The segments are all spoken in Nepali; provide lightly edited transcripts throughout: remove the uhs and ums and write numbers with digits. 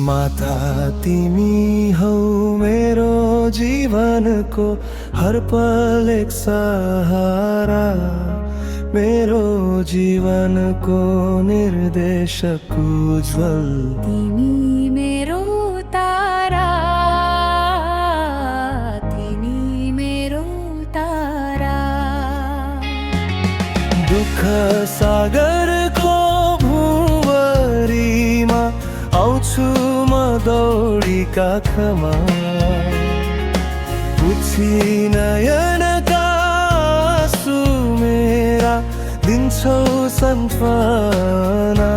माता तिमी हौ मेरो जीवनको हर पल एक सहारा, मेरो जीवनको निर्देशक उज्जवल। तिमी मेरो तारा, तिमी मेरो तारा। दुःख सागरको भुवरीमा आउँछु म दौडी काखमा, पुछि नयनका आँसु मेरा दिन्छौ सन्त्वना।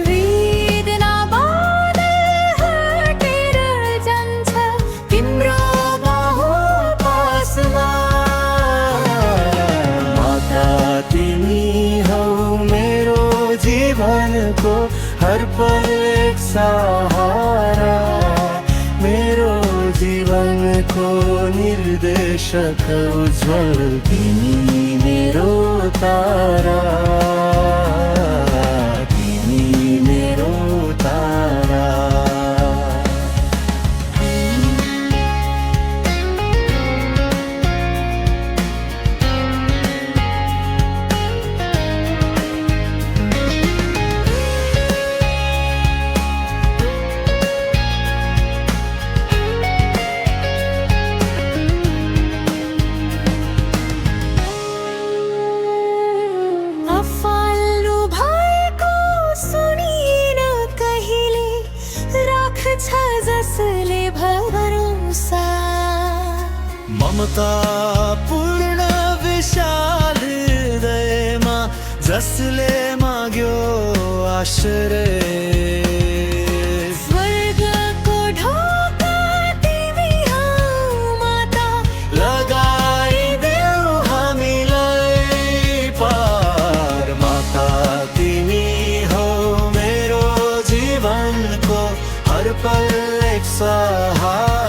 वेदना बादल हटेर जान्छ तिम्रो बाहु पासमा। माता तिमी हौ मेरो जीवनको हर पल एक सहारा, मेरो जीवनको निर्देशक उज्जवल। तिमी मेरो तारा, तिमी मेरो तारा। अफाल्नु भएको सुनिएन कहिले, राख्छ जसले भरोसा। ममता पूर्ण विशाल हृदयमा जसले माग्यो आश्रय। स्वर्गको ढोका तिमी हौ माता, लगाइदेऊ हामीलाई पार। माता तिमी हौ मेरो जीवनको हर पल एक सहारा,